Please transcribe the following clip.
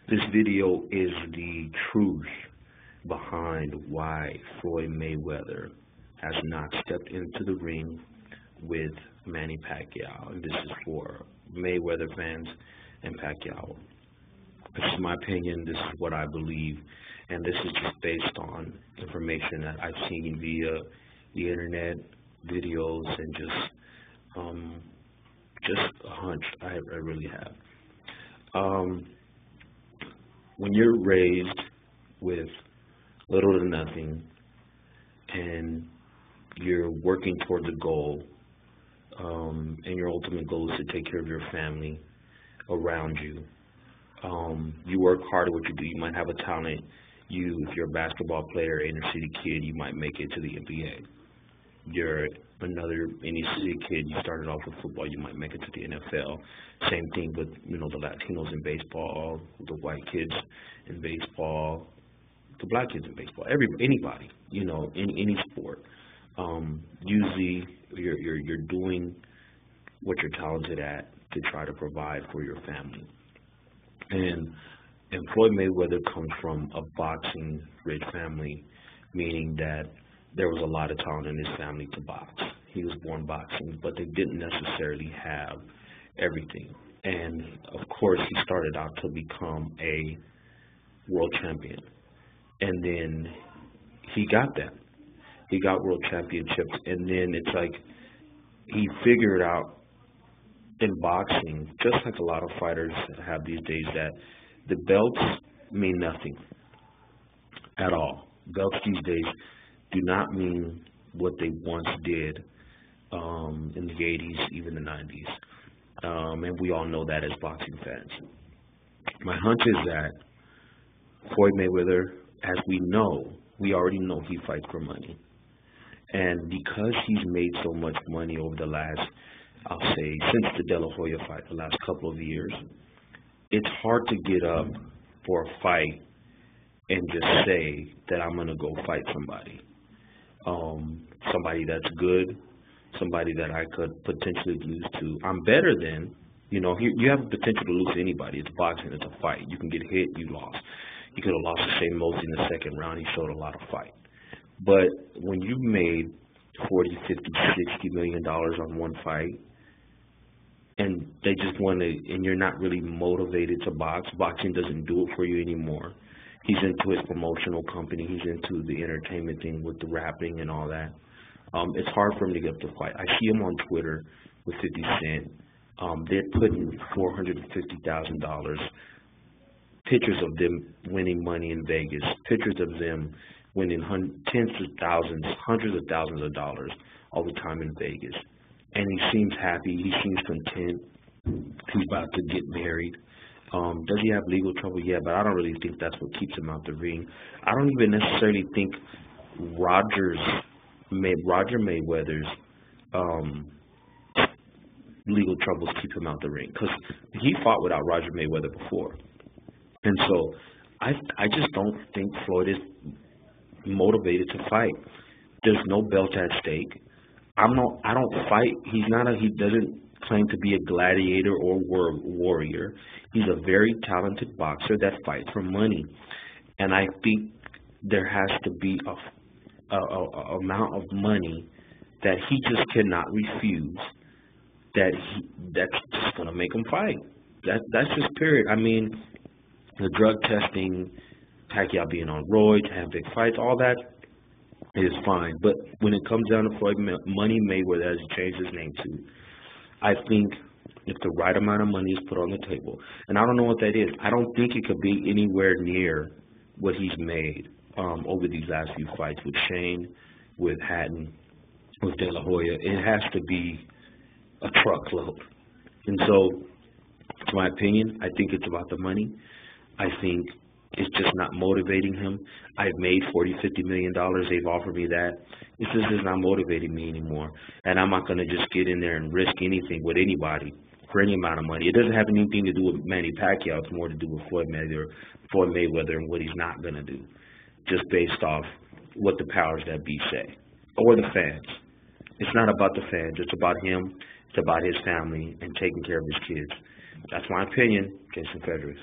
This video is the truth behind why Floyd Mayweather has not stepped into the ring with Manny Pacquiao. And this is for Mayweather fans and Pacquiao. This is my opinion. This is what I believe. And this is just based on information that I've seen via the internet, videos, and just a hunch. I really have. When you're raised with little to nothing and you're working towards a goal, and your ultimate goal is to take care of your family around you, you work hard at what you do. You might have a talent. If you're a basketball player, inner city kid, you might make it to the NBA. You're another inner city kid, you started off with football, you might make it to the NFL. Same thing with, the Latinos in baseball, the white kids in baseball, the black kids in baseball, anybody, any sport. Usually you're doing what you're talented at to try to provide for your family. And Floyd Mayweather comes from a boxing-rich family, meaning that there was a lot of talent in his family to box. He was born boxing, but they didn't necessarily have everything. And, of course, he started out to become a world champion. And then he got that. He got world championships. And then it's like he figured out in boxing, just like a lot of fighters have these days, that the belts mean nothing at all. Belts these days do not mean what they once did in the 80s, even the 90s. And we all know that as boxing fans. My hunch is that Floyd Mayweather, as we already know he fights for money. And because he's made so much money over the last, I'll say, since the De La Hoya fight, the last couple of years, it's hard to get up for a fight and just say that I'm going to go fight somebody. Somebody that's good, somebody that I could potentially lose to. I'm better than, you have the potential to lose to anybody. It's boxing, it's a fight. You can get hit, you lost. You could have lost to Shane Mosley in the second round. He showed a lot of fight. But when you've made $40, $50, $60 million on one fight, and they just want to, and you're not really motivated to box, boxing doesn't do it for you anymore. He's into his promotional company. He's into the entertainment thing with the rapping and all that. It's hard for him to get up to fight. I see him on Twitter with 50 Cent. They're putting $450,000, pictures of them winning money in Vegas, pictures of them winning tens of thousands, hundreds of thousands of dollars all the time in Vegas. And he seems happy. He seems content. He's about to get married. Does he have legal trouble? Yeah, but I don't really think that's what keeps him out the ring. I don't even necessarily think Roger Mayweather's legal troubles keep him out the ring, because he fought without Roger Mayweather before. And so I just don't think Floyd is motivated to fight. There's no belt at stake. I don't fight. He doesn't claim to be a gladiator or warrior. He's a very talented boxer that fights for money. And I think there has to be a amount of money that he just cannot refuse, that's just going to make him fight. That's just period. I mean, the drug testing, Pacquiao being on roids, having big fights, all that is fine. But when it comes down to Floyd Money Mayweather, as he changed his name to, I think if the right amount of money is put on the table, and I don't know what that is. I don't think it could be anywhere near what he's made over these last few fights with Shane, with Hatton, with De La Hoya. It has to be a truckload. And so, to my opinion, I think it's about the money. I think it's just not motivating him. I've made $40, $50 million. They've offered me that. It's just not motivating me anymore. And I'm not going to just get in there and risk anything with anybody for any amount of money. It doesn't have anything to do with Manny Pacquiao. It's more to do with Floyd Mayweather and what he's not going to do, just based off what the powers that be say, or the fans. It's not about the fans. It's about him. It's about his family and taking care of his kids. That's my opinion. Jason Fredericks.